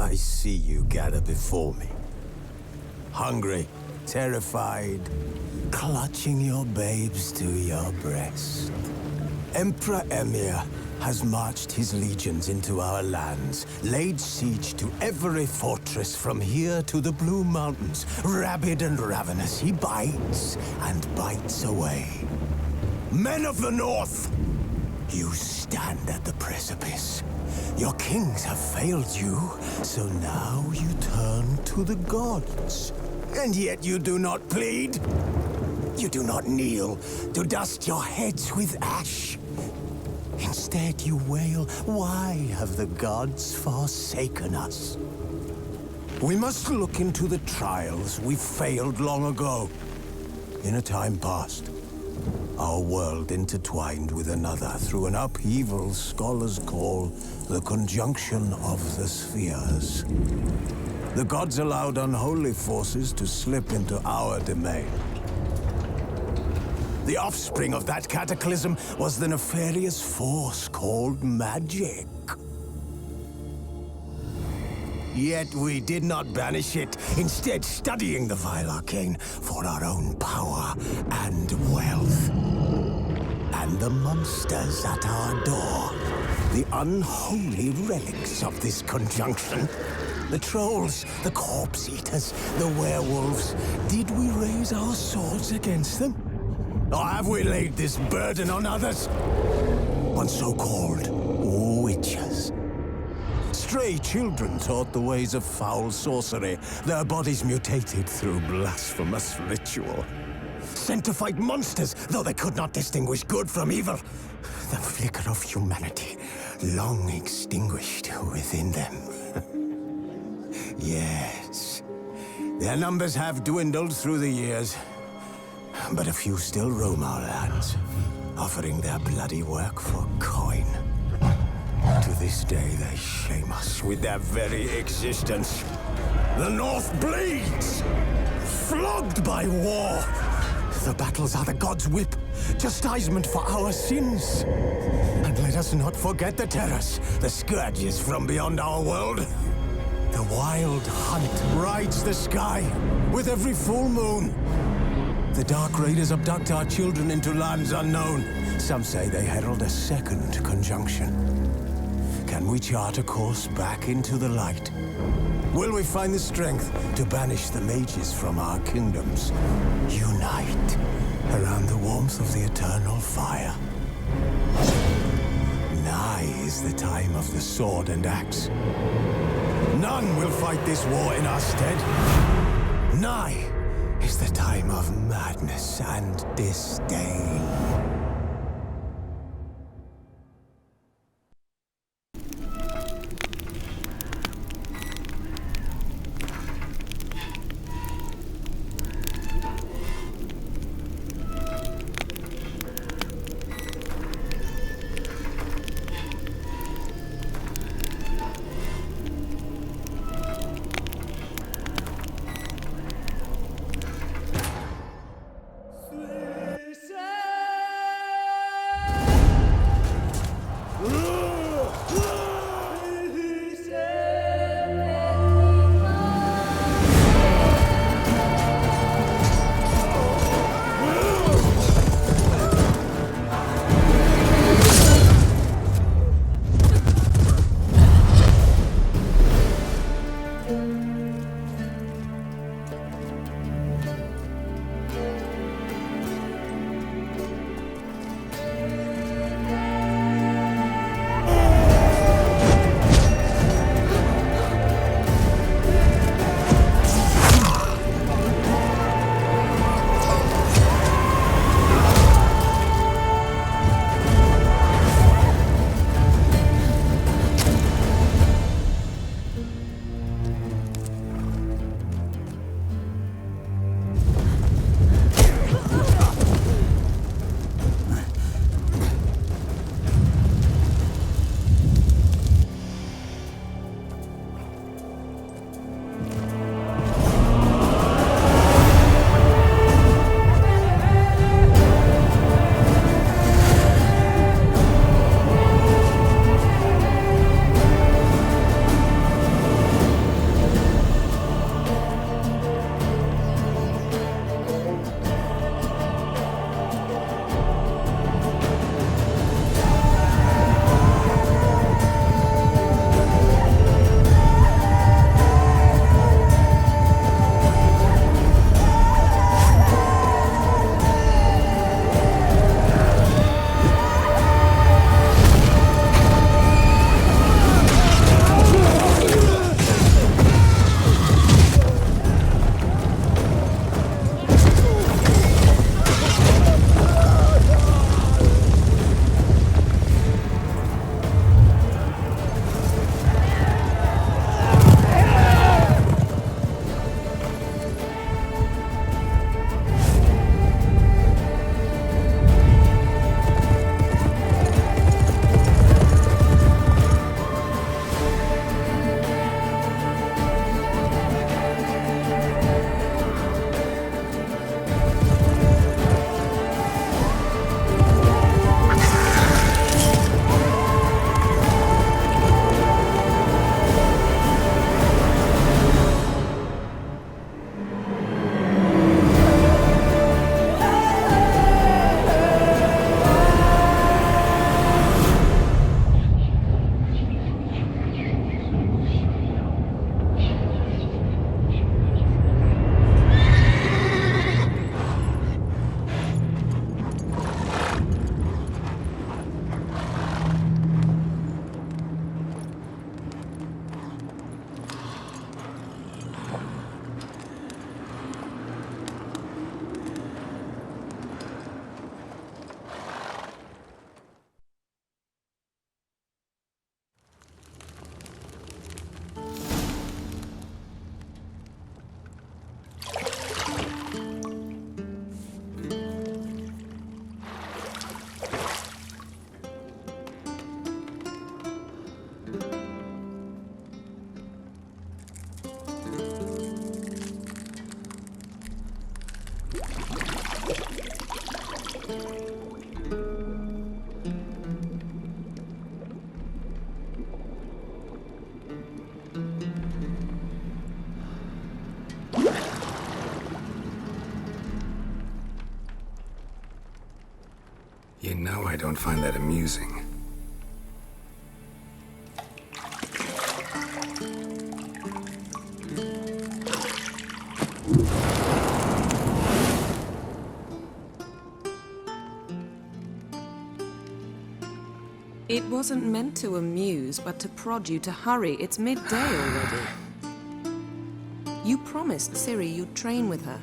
I see you gather before me. Hungry, terrified, clutching your babes to your breast. Emperor Emir has marched his legions into our lands, laid siege to every fortress from here to the Blue Mountains. Rabid and ravenous, he bites and bites away. Men of the North, you stand at the precipice. Your kings have failed you, so now you turn to the gods. And yet you do not plead. You do not kneel to dust your heads with ash. Instead you wail, why have the gods forsaken us? We must look into the trials we failed long ago. In a time past, our world intertwined with another through an upheaval scholars call the conjunction of the spheres. The gods allowed unholy forces to slip into our domain. The offspring of that cataclysm was the nefarious force called magic. Yet we did not banish it, instead studying the vile arcane for our own power and wealth. And the monsters at our door, the unholy relics of this conjunction. The trolls, the corpse-eaters, the werewolves. Did we raise our swords against them? Or have we laid this burden on others? On so-called witches. Stray children taught the ways of foul sorcery, their bodies mutated through blasphemous ritual. Sent to fight monsters, though they could not distinguish good from evil. The flicker of humanity, long extinguished within them. Yes, their numbers have dwindled through the years. But a few still roam our lands, offering their bloody work for coin. To this day, they shame us with their very existence. The North bleeds, flogged by war. The battles are the gods' whip, chastisement for our sins. And let us not forget the terrors, the scourges from beyond our world. The wild hunt rides the sky with every full moon. The Dark Raiders abduct our children into lands unknown. Some say they herald a second conjunction. Can we chart a course back into the light? Will we find the strength to banish the mages from our kingdoms? Unite around the warmth of the eternal fire. Nigh is the time of the sword and axe. None will fight this war in our stead. Nigh is the time of madness and disdain. Listen! You know I don't find that amusing. It wasn't meant to amuse, but to prod you to hurry. It's midday already. You promised Ciri you'd train with her.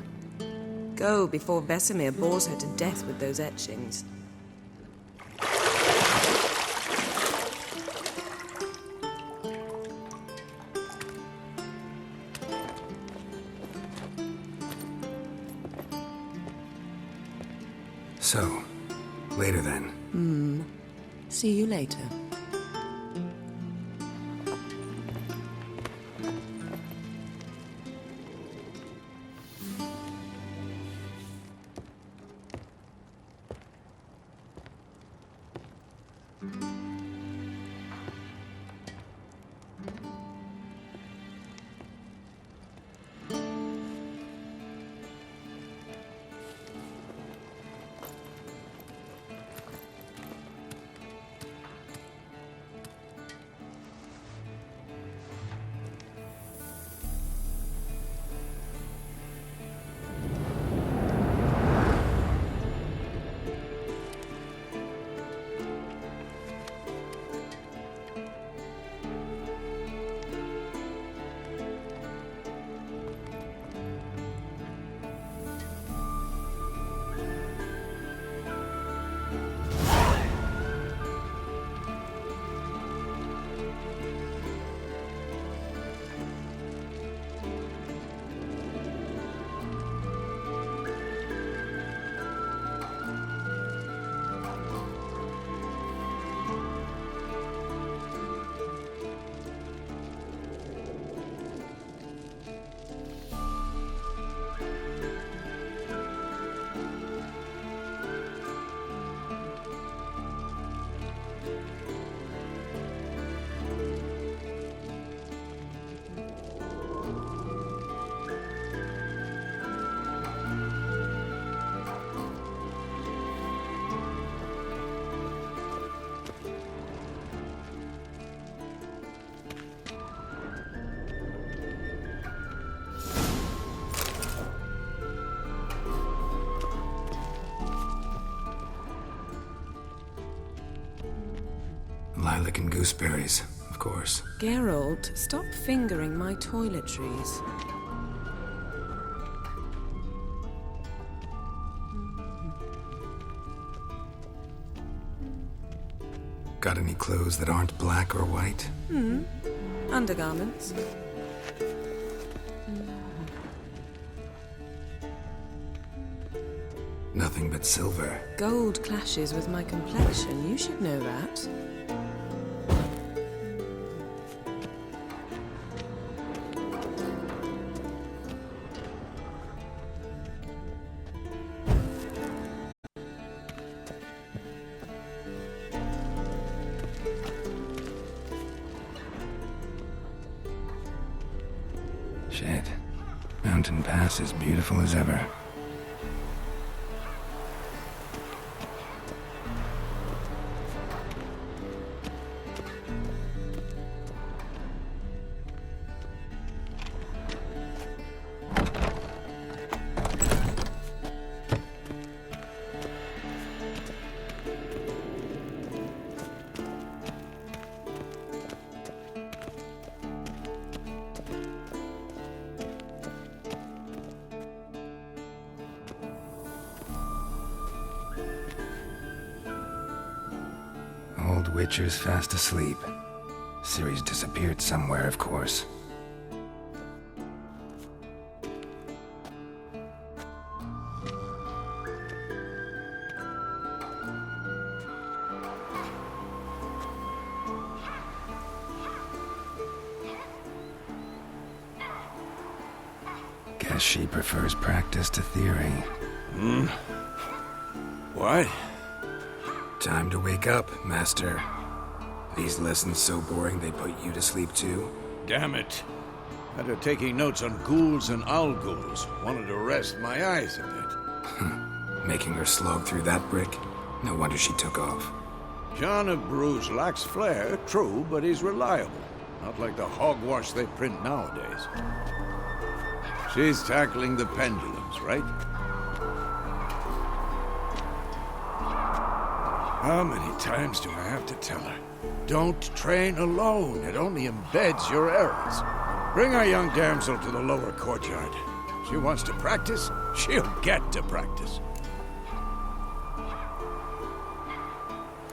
Go before Vesemir bores her to death with those etchings. So, later then. See you later. Lilac and gooseberries, of course. Geralt, stop fingering my toiletries. Got any clothes that aren't black or white? Undergarments. Nothing but silver. Gold clashes with my complexion. You should know that. Shit. Mountain Pass is beautiful as ever. Old Witcher's fast asleep. Ciri's disappeared somewhere, of course. Guess she prefers practice to theory. What? Time to wake up, Master. These lessons so boring they put you to sleep too? Damn it. After taking notes on ghouls and owl ghouls, wanted to rest my eyes a bit. Making her slog through that brick? No wonder she took off. John of Bruges lacks flair, true, but he's reliable. Not like the hogwash they print nowadays. She's tackling the pendulums, right? How many times do I have to tell her? Don't train alone. It only embeds your errors. Bring our young damsel to the lower courtyard. She wants to practice, she'll get to practice.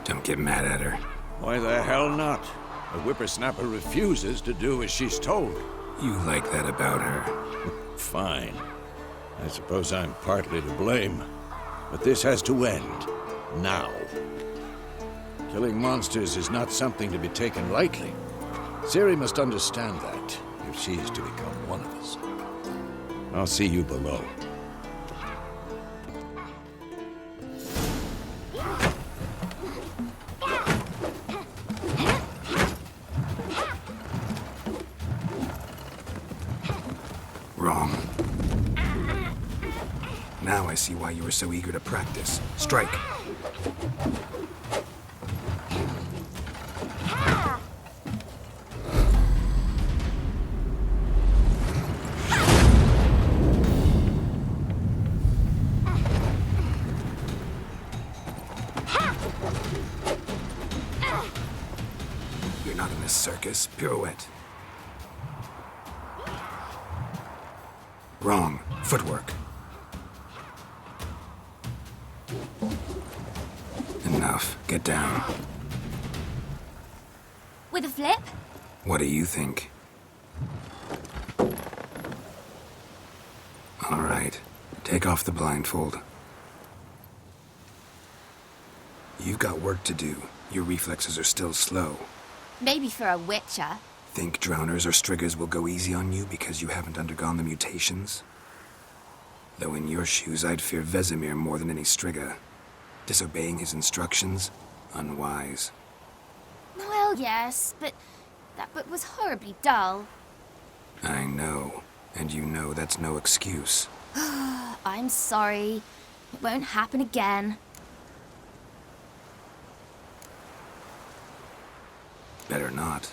Don't get mad at her. Why the hell not? The whippersnapper refuses to do as she's told. You like that about her. Fine. I suppose I'm partly to blame. But this has to end. Now. Killing monsters is not something to be taken lightly. Ciri must understand that, if she's to become one of us. I'll see you below. Wrong. Now I see why you were so eager to practice. Strike. You're not in this circus. Pirouette. Wrong. Footwork. Enough. Get down. With a flip? What do you think? All right. Take off the blindfold. You've got work to do. Your reflexes are still slow. Maybe for a witcher. Think drowners or striggers will go easy on you because you haven't undergone the mutations? Though in your shoes, I'd fear Vesemir more than any strigger. Disobeying his instructions? Unwise. Well, yes, but that book was horribly dull. I know. And you know that's no excuse. I'm sorry. It won't happen again. Better not.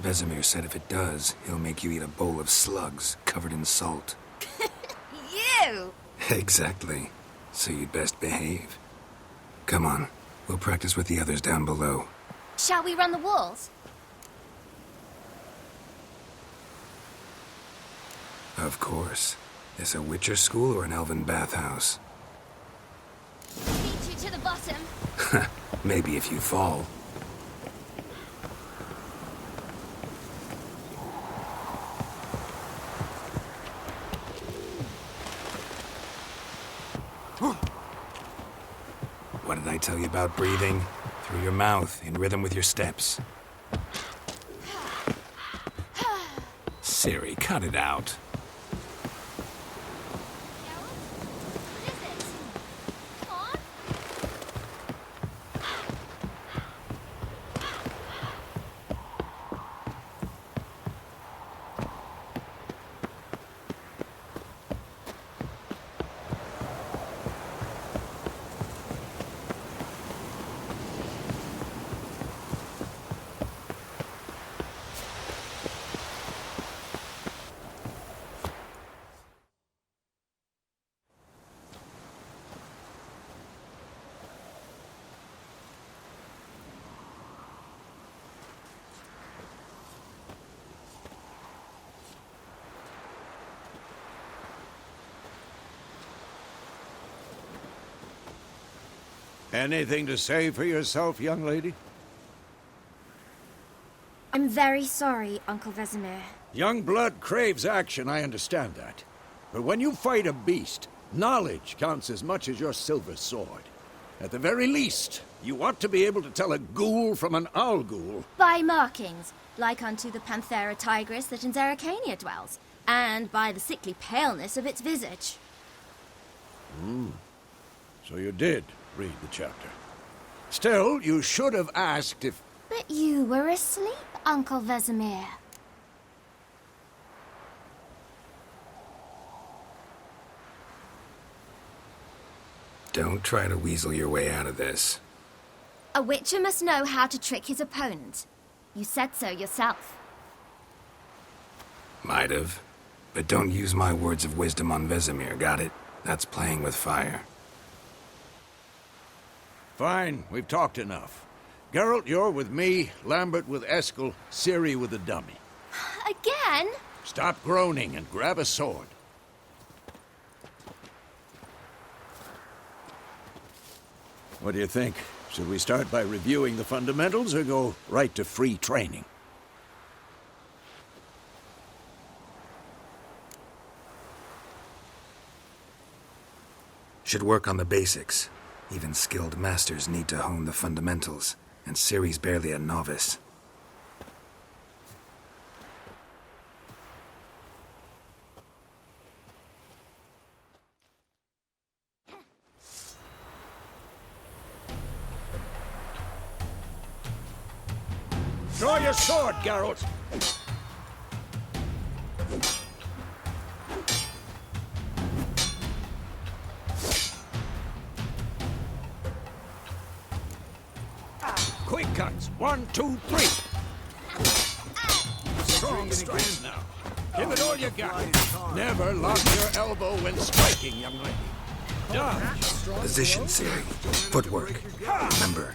Vesemir said if it does, he'll make you eat a bowl of slugs covered in salt. You! Exactly. So you'd best behave. Come on. We'll practice with the others down below. Shall we run the walls? Of course. This a Witcher school or an elven bathhouse? Beat you to the bottom. Maybe if you fall. What did I tell you about breathing? Through your mouth, in rhythm with your steps. Ciri, cut it out. What is it? Come on. Anything to say for yourself, young lady? I'm very sorry, Uncle Vesemir. Young blood craves action, I understand that. But when you fight a beast, knowledge counts as much as your silver sword. At the very least, you ought to be able to tell a ghoul from an owl ghoul. By markings, like unto the Panthera tigris that in Zerrikania dwells, and by the sickly paleness of its visage. So you did read the chapter. Still, you should have asked if... But you were asleep, Uncle Vesemir. Don't try to weasel your way out of this. A witcher must know how to trick his opponent. You said so yourself. Might have. But don't use my words of wisdom on Vesemir, got it? That's playing with fire. Fine, we've talked enough. Geralt, you're with me, Lambert with Eskel, Ciri with the dummy. Again? Stop groaning and grab a sword. What do you think? Should we start by reviewing the fundamentals or go right to free training? Should work on the basics. Even skilled masters need to hone the fundamentals, and Ciri's barely a novice. Draw your sword, Geralt! Quick cuts. 1, 2, 3. Strong strikes now. Give it all you got. Never lock your elbow when striking, young lady. Dodge. Position, Ciri. Footwork. Remember.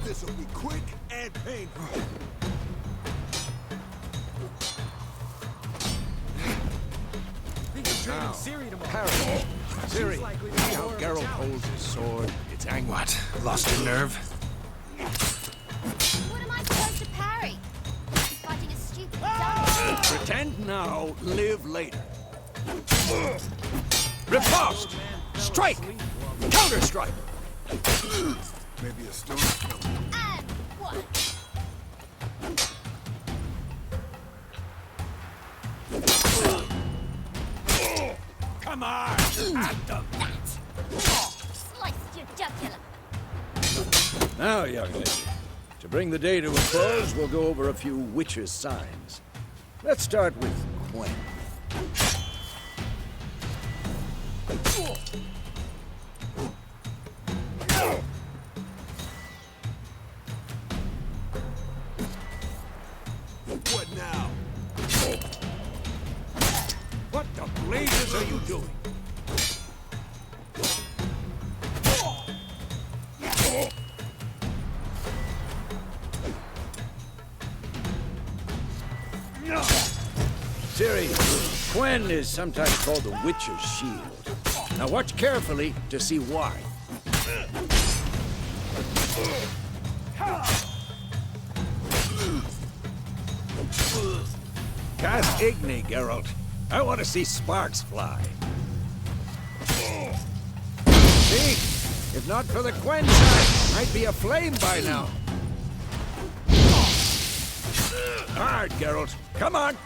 This'll be quick and painful. Now, parry. Ciri, see how Geralt holds his sword? It's angry. What? Lost your nerve? What am I supposed to parry? He's fighting a stupid dummy. Pretend now, live later. Riposte! Strike! Counter-strike! Maybe a stone's coming. And one. Come on! At the... Sliced your jugular. Now, young lady, to bring the day to a close, we'll go over a few witches' signs. Let's start with Gwent. What now? What the blazes are you doing? Ciri, Gwent is sometimes called the Witcher's Shield. Now watch carefully to see why. Cast Igni, Geralt. I want to see sparks fly. See? If not for the Gwent side, I'd be aflame by now. Hard, Geralt. Come on.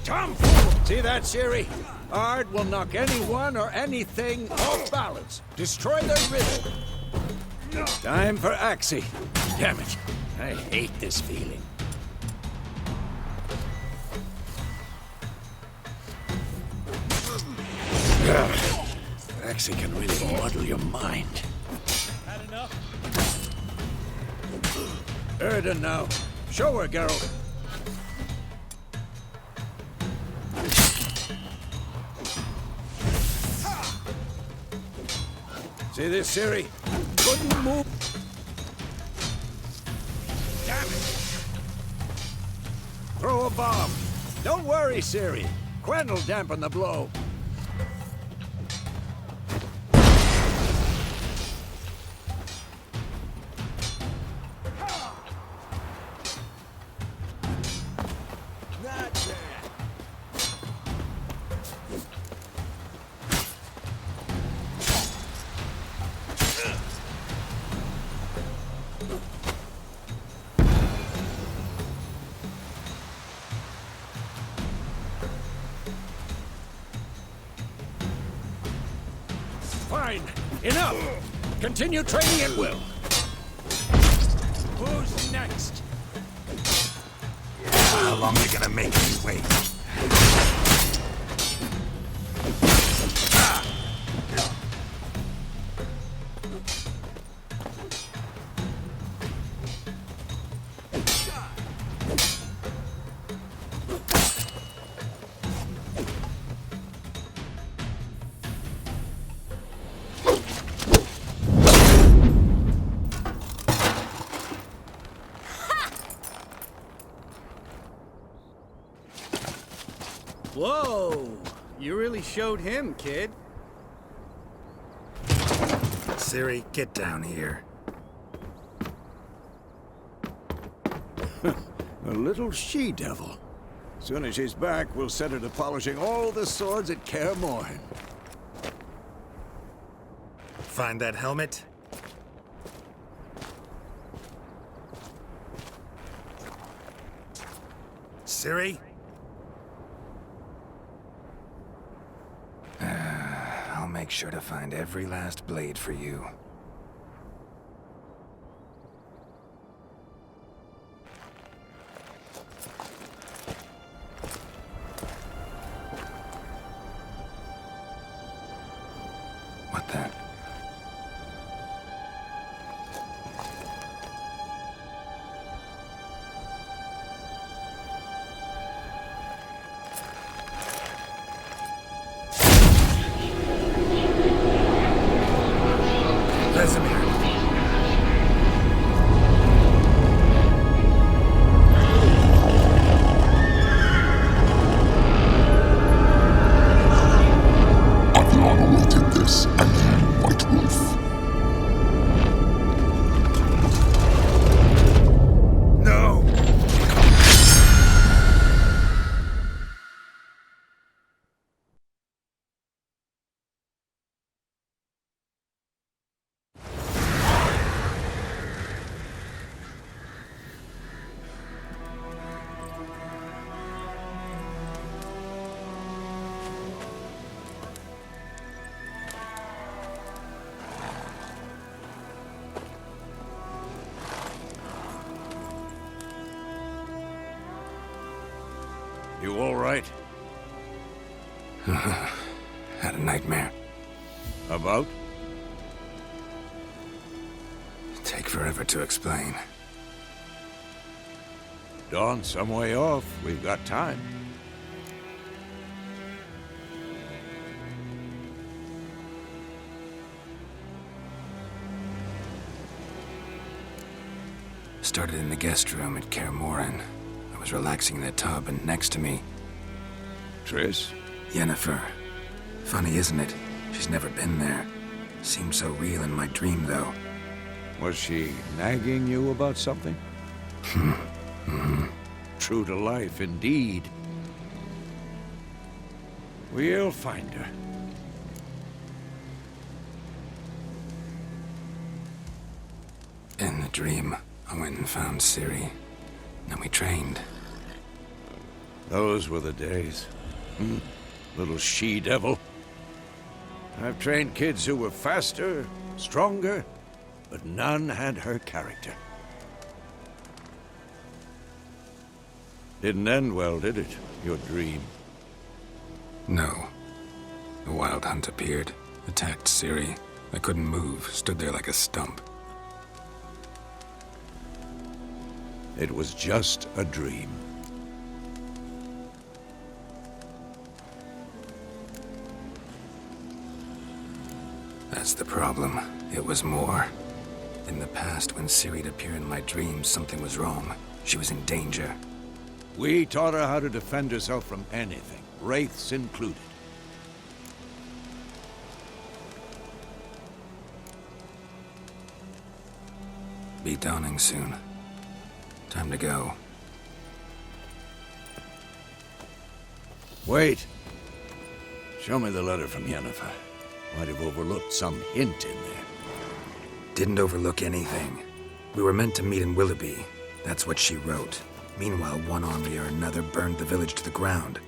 Tomfool! See that, Ciri? Ard will knock anyone or anything off balance. Destroy their rhythm. Time for Axie. Damn it. I hate this feeling. Axie can really muddle your mind. Had enough? Erden now. Show her, Geralt. See this, Ciri? Couldn't move. Damn it! Throw a bomb. Don't worry, Ciri. Gwent will dampen the blow. Not bad. Fine. Enough. Continue training at will. Who's next? How long are you gonna make me wait? Whoa! You really showed him, kid. Ciri, get down here. A little she-devil. Soon as she's back, we'll set her to polishing all the swords at Kaer Morhen. Find that helmet? Ciri? I'll make sure to find every last blade for you. What the? Vesemir. I've long awaited this, and you, White Wolf. No! You all right? Had a nightmare. About? Take forever to explain. Dawn's some way off. We've got time. Started in the guest room at Kaer Morhen. I was relaxing in a tub, and next to me, Triss? Yennefer. Funny, isn't it? She's never been there. Seemed so real in my dream, though. Was she nagging you about something? True to life, indeed. We'll find her. In the dream, I went and found Ciri. And we trained. Those were the days. Little she-devil. I've trained kids who were faster, stronger, but none had her character. Didn't end well, did it? Your dream? No. A wild hunt appeared, attacked Ciri. I couldn't move, stood there like a stump. It was just a dream. That's the problem. It was more. In the past, when Ciri'd appear in my dreams, something was wrong. She was in danger. We taught her how to defend herself from anything, wraiths included. Be dawning soon. Time to go. Wait. Show me the letter from Yennefer. Might have overlooked some hint in there. Didn't overlook anything. We were meant to meet in Willoughby. That's what she wrote. Meanwhile, one army or another burned the village to the ground.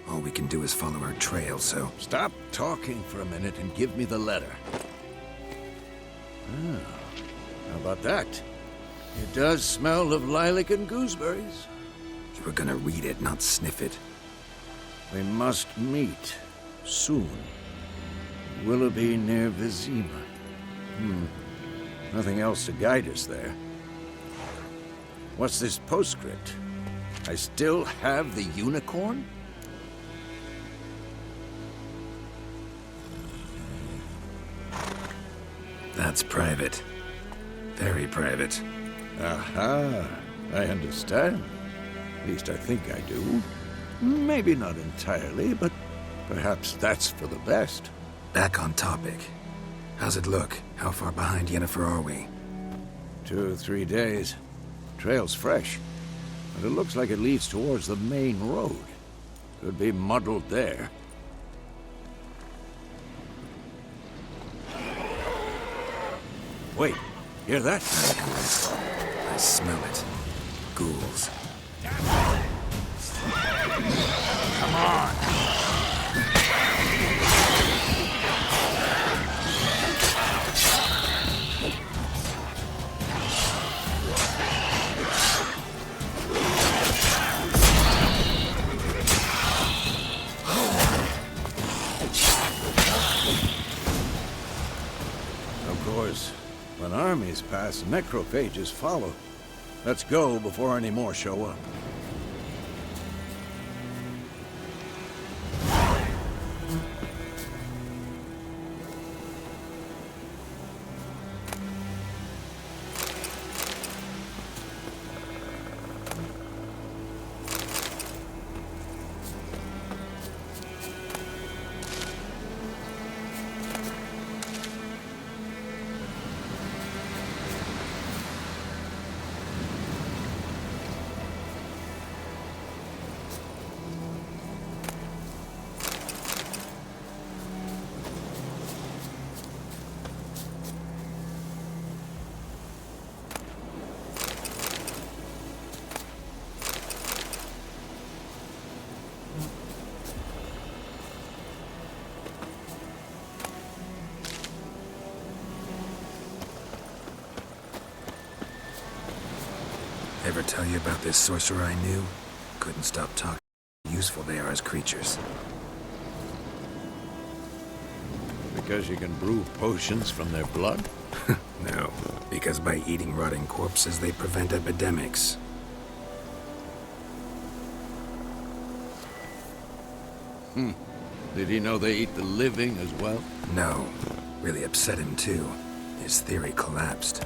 All we can do is follow our trail, so... Stop talking for a minute and give me the letter. Ah, how about that? It does smell of lilac and gooseberries. You were gonna read it, not sniff it. We must meet soon. Willoughby near Vizima. Nothing else to guide us there. What's this postscript? I still have the unicorn? That's private. Very private. Aha, I understand. At least I think I do. Maybe not entirely, but perhaps that's for the best. Back on topic. How's it look? How far behind Yennefer are we? 2 or 3 days. Trail's fresh, but it looks like it leads towards the main road. Could be muddled there. Wait, hear that? I smell it. Ghouls. Come on! Of course, when armies pass, necrophages follow. Let's go before any more show up. Ever tell you about this sorcerer I knew? Couldn't stop talking how useful they are as creatures. Because you can brew potions from their blood? No, because by eating rotting corpses, they prevent epidemics. Did he know they eat the living as well? No, really upset him too. His theory collapsed.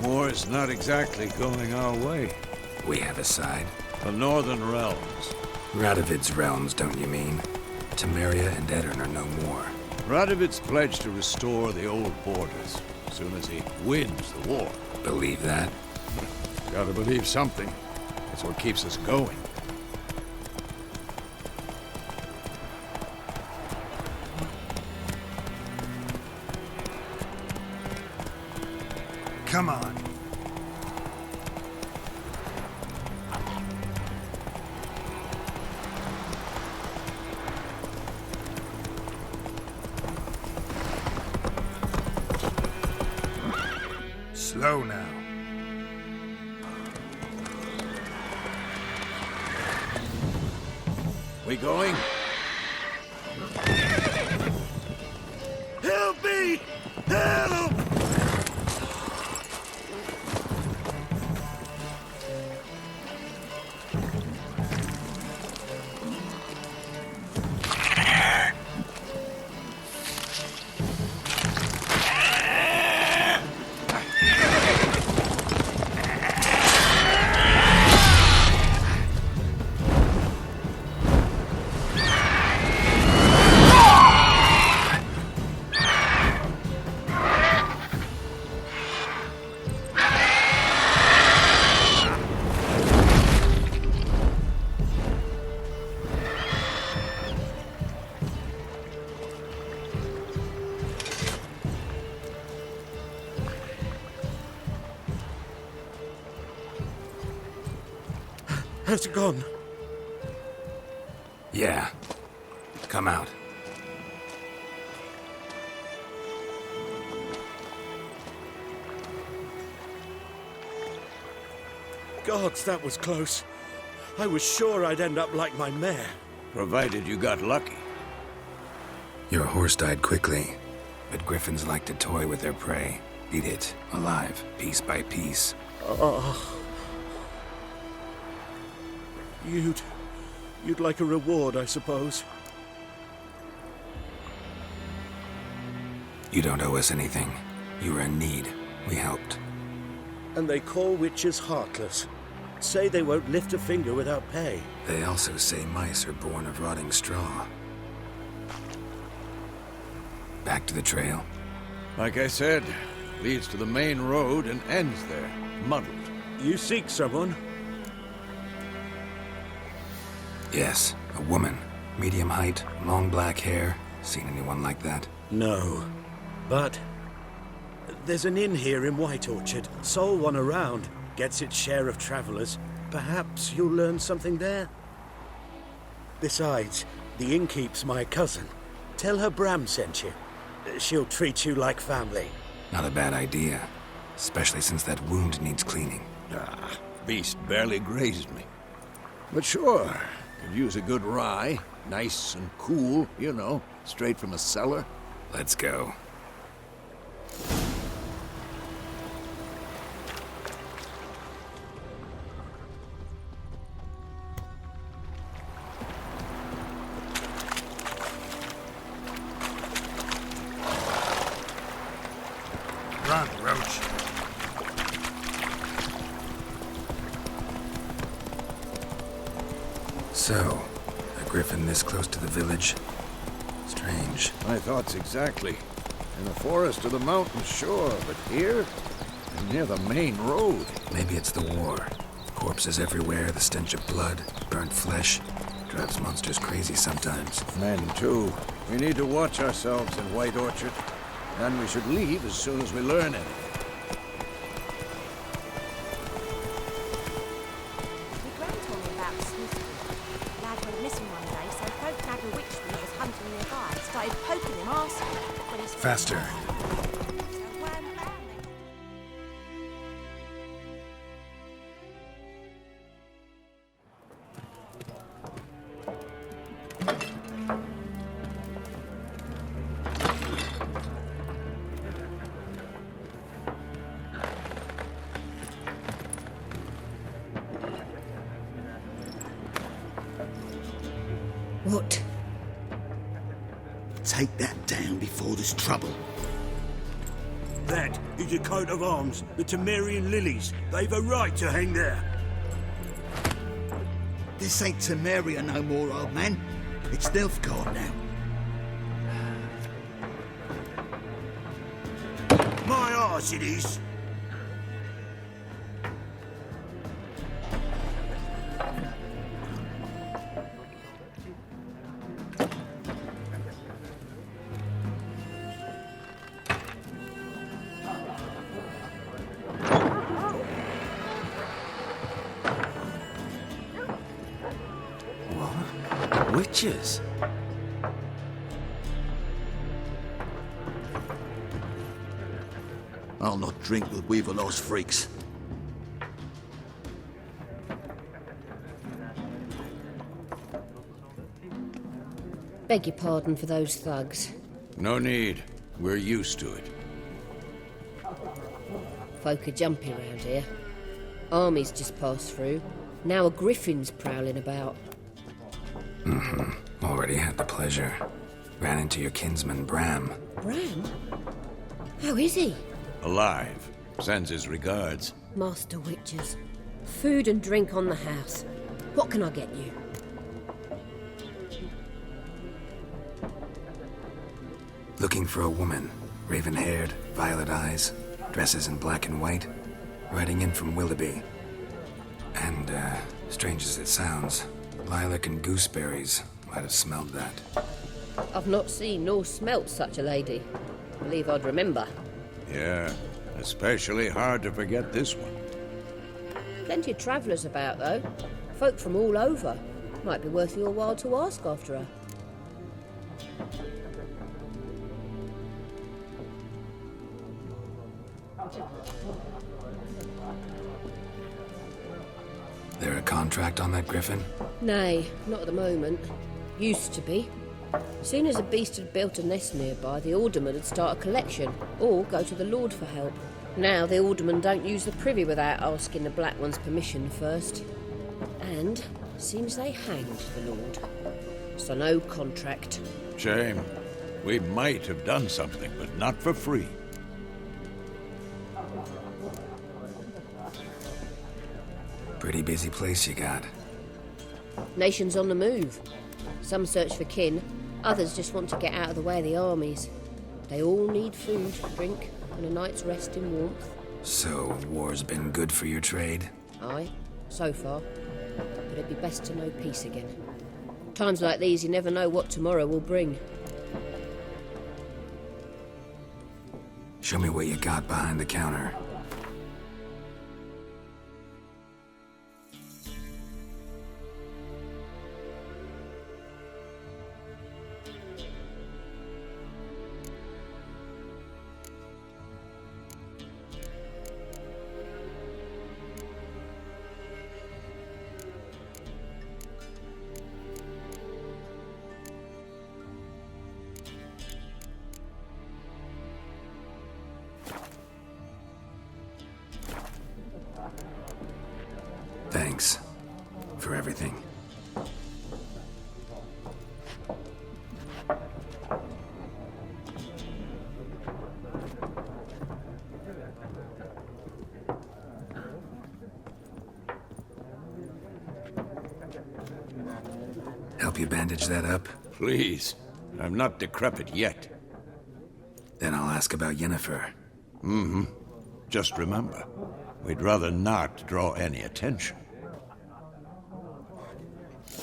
War's not exactly going our way. We have a side. The Northern Realms. Radovid's realms, don't you mean? Temeria and Edirn are no more. Radovid's pledged to restore the old borders as soon as he wins the war. Believe that? Gotta believe something. That's what keeps us going. Come on. Slow now. We going? Help me! Help! has gone. Yeah. Come out. Gods, that was close. I was sure I'd end up like my mare. Provided you got lucky. Your horse died quickly, but griffins like to toy with their prey. Eat it, alive, piece by piece. You'd like a reward, I suppose. You don't owe us anything. You were in need. We helped. And they call witches heartless. Say they won't lift a finger without pay. They also say mice are born of rotting straw. Back to the trail. Like I said, leads to the main road and ends there, muddled. You seek someone? Yes, a woman. Medium height, long black hair. Seen anyone like that? No. But there's an inn here in White Orchard. Sole one around. Gets its share of travelers. Perhaps you'll learn something there? Besides, the innkeep's my cousin. Tell her Bram sent you. She'll treat you like family. Not a bad idea. Especially since that wound needs cleaning. Beast barely grazed me. But sure, could use a good rye. Nice and cool, you know, straight from a cellar. Let's go. Run, Roach. So, a griffin this close to the village? Strange. My thoughts exactly. In the forest or the mountains, sure, but here? And near the main road. Maybe it's the war. Corpses everywhere, the stench of blood, burnt flesh. Drives monsters crazy sometimes. Men, too. We need to watch ourselves in White Orchard. And we should leave as soon as we learn anything. My grand told me about the snooze. Lad went missing one day, so folk nagged a witch when he was hunting nearby. Started poking him arsehole when he's Faster. What? Take that down before there's trouble. That is a coat of arms, the Temerian lilies. They've a right to hang there. This ain't Temeria no more, old man. It's Nilfgaard now. My arse it is. Witches? I'll not drink with Weaverlaw's freaks. Beg your pardon for those thugs. No need. We're used to it. Folk are jumpy round here. Armies just passed through. Now a griffin's prowling about. Already had the pleasure. Ran into your kinsman, Bram. Bram? How is he? Alive. Sends his regards. Master witches. Food and drink on the house. What can I get you? Looking for a woman. Raven-haired, violet eyes, dresses in black and white. Riding in from Willoughby. And, strange as it sounds, lilac and gooseberries. Might have smelled that. I've not seen nor smelt such a lady. Believe I'd remember. Yeah, especially hard to forget this one. Plenty of travellers about, though. Folk from all over. Might be worth your while to ask after her. There a contract on that griffin? Nay, not at the moment. Used to be. Soon as a beast had built a nest nearby, the alderman would start a collection, or go to the Lord for help. Now the aldermen don't use the privy without asking the Black One's permission first. And seems they hanged the Lord. So no contract. Shame. We might have done something, but not for free. Pretty busy place you got. Nations on the move. Some search for kin, others just want to get out of the way of the armies. They all need food, drink, and a night's rest in warmth. So, war's been good for your trade? Aye, so far. But it'd be best to know peace again. Times like these, you never know what tomorrow will bring. Show me what you got behind the counter. Thanks for everything. Help you bandage that up? Please. I'm not decrepit yet. Then I'll ask about Yennefer. Mm-hmm. Just remember, we'd rather not draw any attention.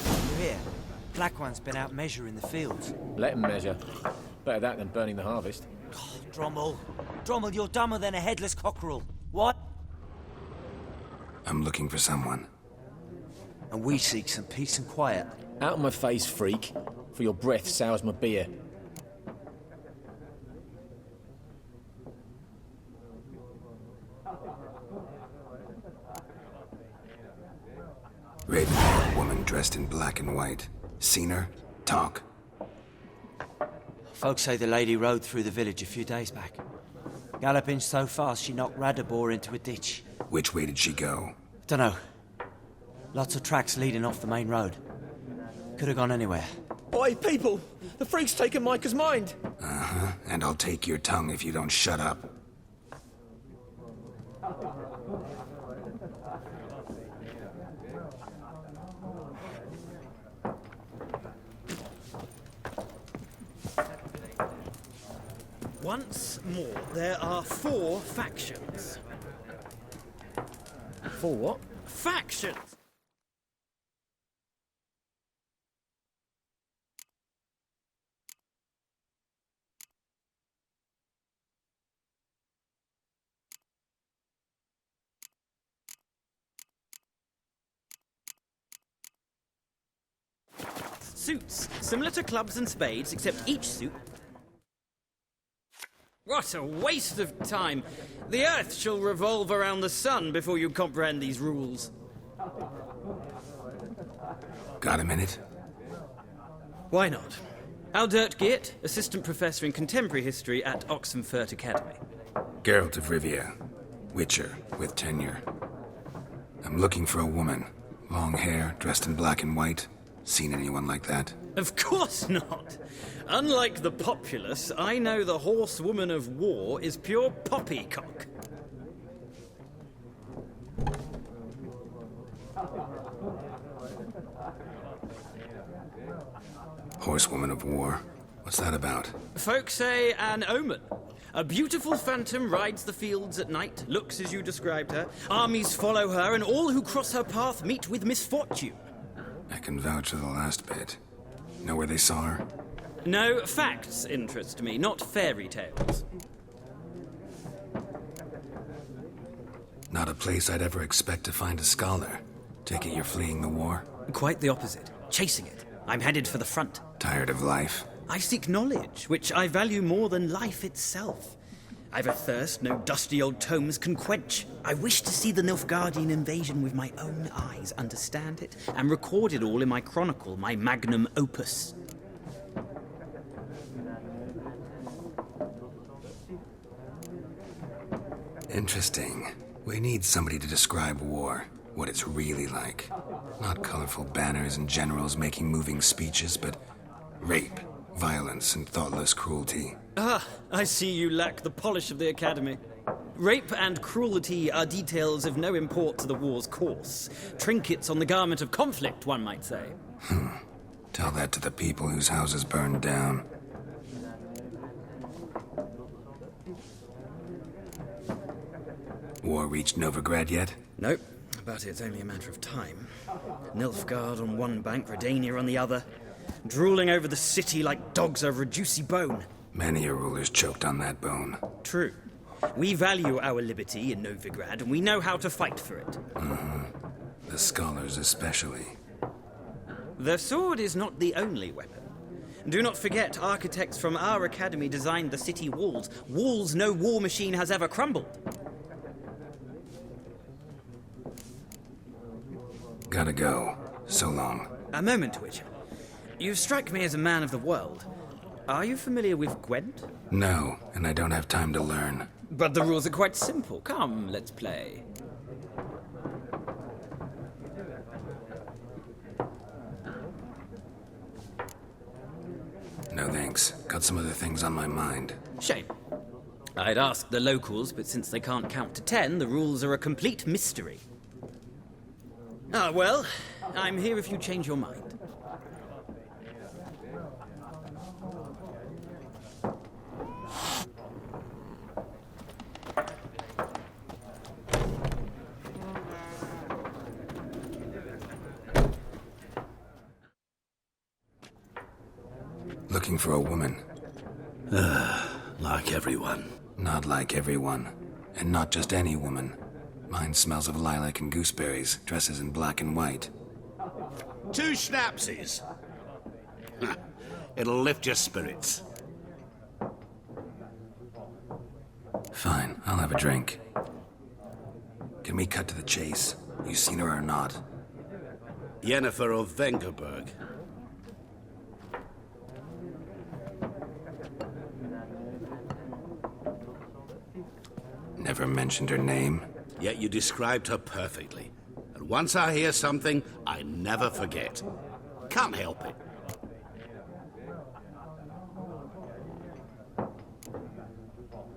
You're here. Black One's been out measuring the fields. Let him measure. Better that than burning the harvest. Oh, Drommel. Drommel, you're dumber than a headless cockerel. What? I'm looking for someone. And we seek some peace and quiet. Out of my face, freak. For your breath sours my beer. Raven-haired woman dressed in black and white. Seen her? Talk. Folks say the lady rode through the village a few days back. Galloping so fast she knocked Radabor into a ditch. Which way did she go? Dunno. Lots of tracks leading off the main road. Could have gone anywhere. Oi, people! The freak's taken Micah's mind! Uh-huh. And I'll take your tongue if you don't shut up. Once more, there are 4 factions. 4 what? Factions! Suits, similar to clubs and spades, except each suit... What a waste of time! The Earth shall revolve around the sun before you comprehend these rules. Got a minute? Why not? Aldert Geert, Assistant Professor in Contemporary History at Oxenfurt Academy. Geralt of Rivia. Witcher, with tenure. I'm looking for a woman. Long hair, dressed in black and white. Seen anyone like that? Of course not! Unlike the populace, I know the horsewoman of war is pure poppycock. Horsewoman of war? What's that about? Folk say an omen. A beautiful phantom rides the fields at night, looks as you described her. Armies follow her, and all who cross her path meet with misfortune. I can vouch for the last bit. Know where they saw her? No, facts interest me, not fairy tales. Not a place I'd ever expect to find a scholar. Take it you're fleeing the war? Quite the opposite. Chasing it. I'm headed for the front. Tired of life? I seek knowledge, which I value more than life itself. I've a thirst no dusty old tomes can quench. I wish to see the Nilfgaardian invasion with my own eyes, understand it, and record it all in my chronicle, my magnum opus. Interesting. We need somebody to describe war, what it's really like. Not colorful banners and generals making moving speeches, but rape, violence, and thoughtless cruelty. Ah, I see you lack the polish of the Academy. Rape and cruelty are details of no import to the war's course. Trinkets on the garment of conflict, one might say. Tell that to the people whose houses burned down. War reached Novigrad yet? Nope, but it's only a matter of time. Nilfgaard on one bank, Redania on the other, drooling over the city like dogs over a juicy bone. Many a ruler's choked on that bone. True. We value our liberty in Novigrad, and we know how to fight for it. The scholars especially. The sword is not the only weapon. Do not forget, architects from our academy designed the city walls. Walls no war machine has ever crumbled. Gotta go. So long. A moment, Witcher. You strike me as a man of the world. Are you familiar with Gwent? No, and I don't have time to learn. But the rules are quite simple. Come, let's play. No thanks. Got some other things on my mind. Shame. I'd ask the locals, but since they can't count to 10, the rules are a complete mystery. Ah, well, I'm here if you change your mind. Looking for a woman. Like everyone. Not like everyone. And not just any woman. Mine smells of lilac and gooseberries, dresses in black and white. 2 schnapsies. It'll lift your spirits. Fine, I'll have a drink. Can we cut to the chase? You seen her or not? Yennefer of Vengerberg. Never mentioned her name. Yet you described her perfectly. And once I hear something, I never forget. Can't help it.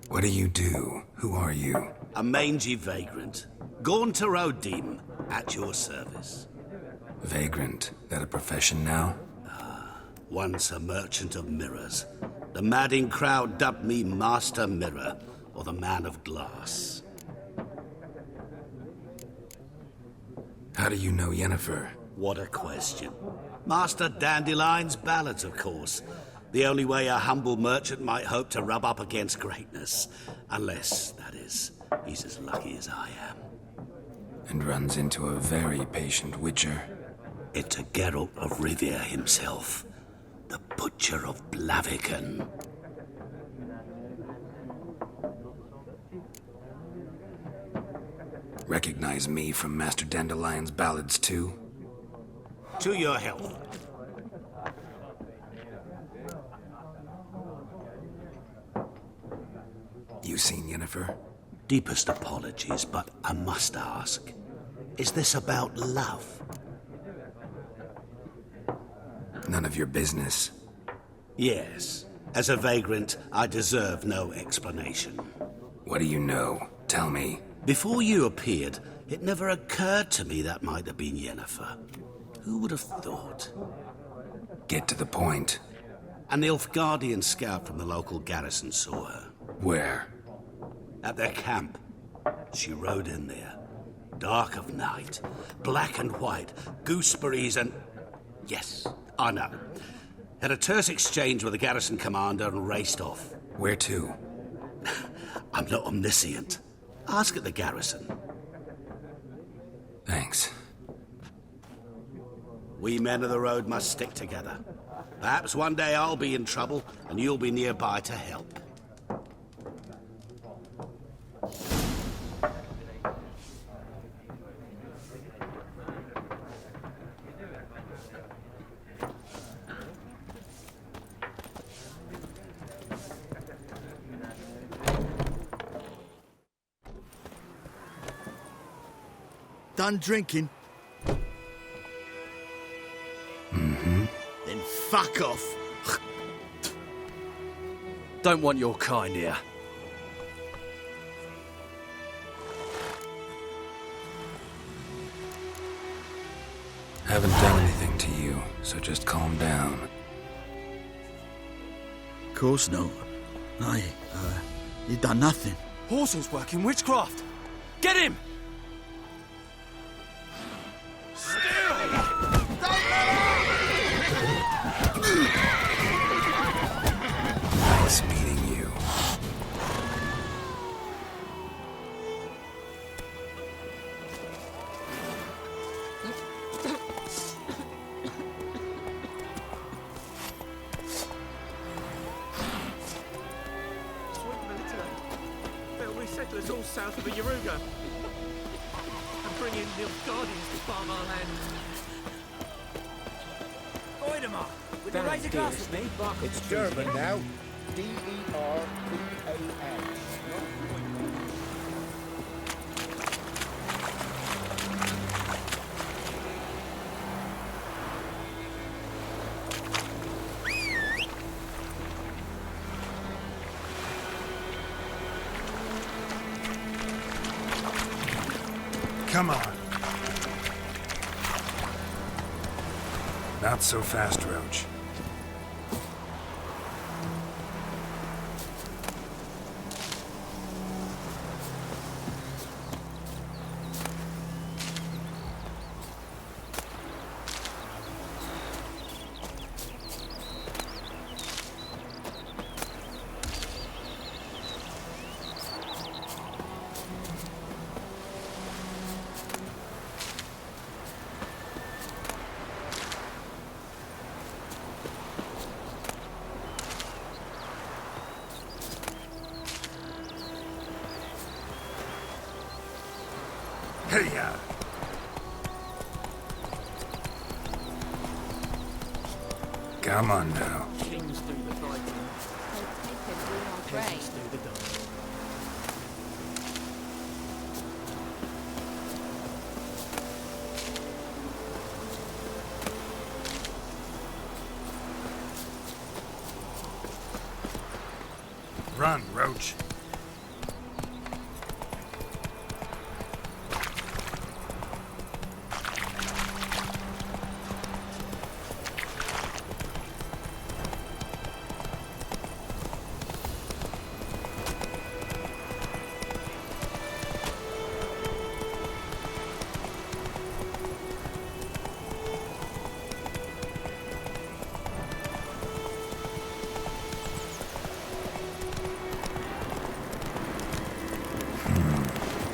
What do you do? Who are you? A mangy vagrant. Gone to Rodim, at your service. Vagrant? That a profession now? Once a merchant of mirrors. The madding crowd dubbed me Master Mirror, or the Man of Glass. How do you know Yennefer? What a question. Master Dandelion's ballads, of course. The only way a humble merchant might hope to rub up against greatness. Unless, that is, he's as lucky as I am. And runs into a very patient witcher. It's a Geralt of Rivia himself. The Butcher of Blaviken. Recognize me from Master Dandelion's ballads, too? To your health. You seen Yennefer? Deepest apologies, but I must ask. Is this about love? None of your business. Yes. As a vagrant, I deserve no explanation. What do you know? Tell me. Before you appeared, it never occurred to me that might have been Yennefer. Who would have thought? Get to the point. An Nilfgaardian scout from the local garrison saw her. Where? At their camp. She rode in there. Dark of night. Black and white. Gooseberries and... Yes, I know. Had a terse exchange with the garrison commander and raced off. Where to? I'm not omniscient. Ask at the garrison. Thanks. We men of the road must stick together. Perhaps one day I'll be in trouble and you'll be nearby to help. Done drinking? Mm-hmm. Then fuck off. Don't want your kind here. Haven't done anything to you, so just calm down. Of course not. You done nothing. Horson's working witchcraft. Get him! Nice meeting you. They'll resettle us all south of the Yaruga and bring in Nilfgaardians to farm our land. Oidemar, would you raise a glass with me? It's German now. D-E-R-B-A-N. Come on. Not so fast, Roach. Hey-ya! Come on now. Kings do the fighting. Peasants do the dying. Run, Roach.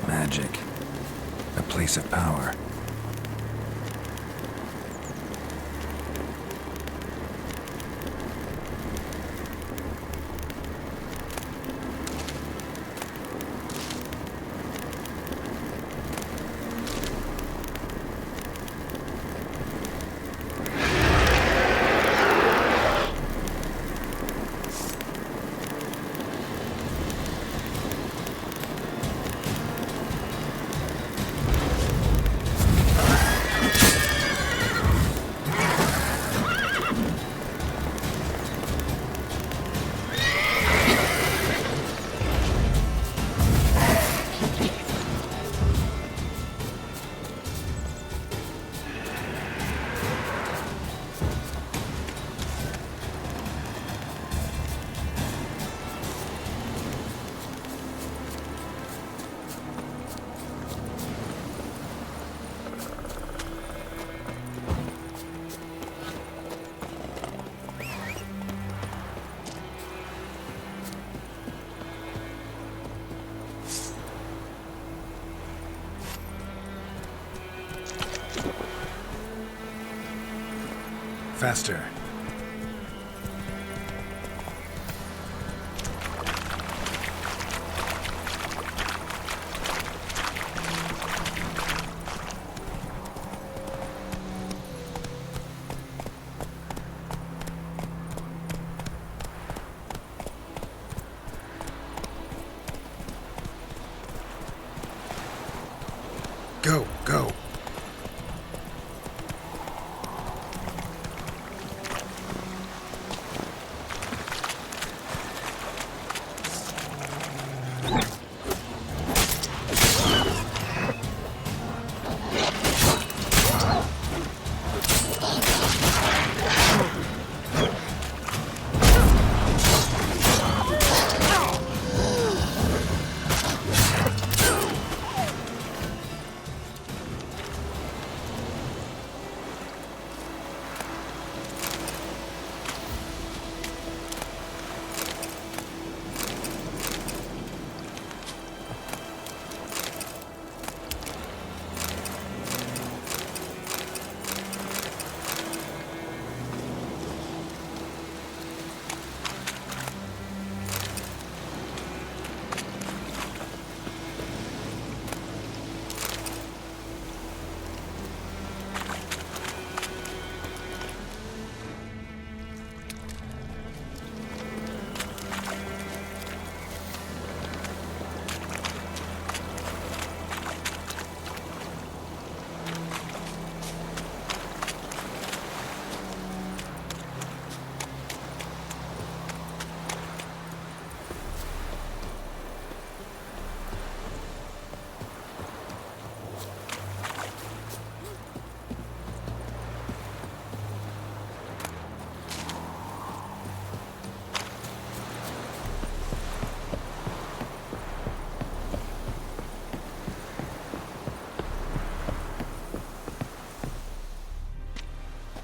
Magic. A place of power. Faster. Go, go.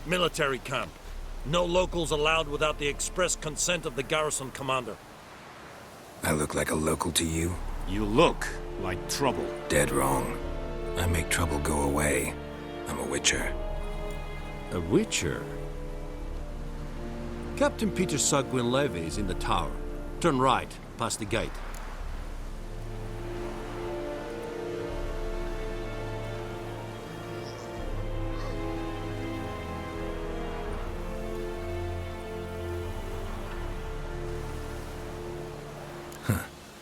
Military camp. No locals allowed without the express consent of the garrison commander. I look like a local to you? You look like trouble. Dead wrong. I make trouble go away. I'm a witcher. A witcher? Captain Peter Sagwin Levy is in the tower. Turn right, past the gate.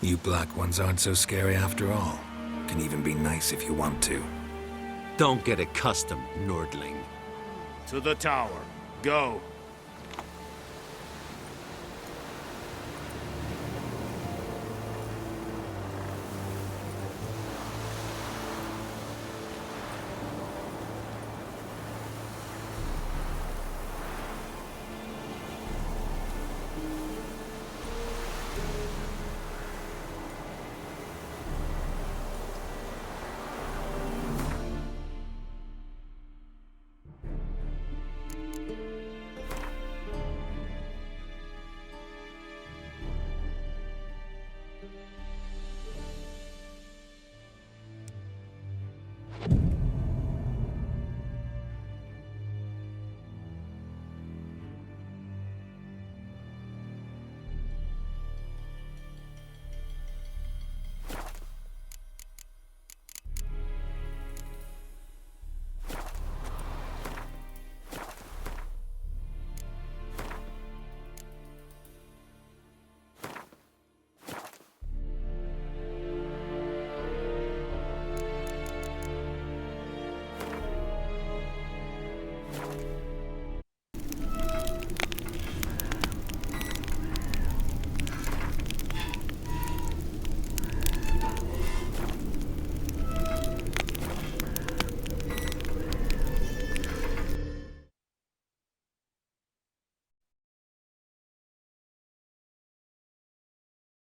You black ones aren't so scary after all. Can even be nice if you want to. Don't get accustomed, Nordling. To the tower. Go.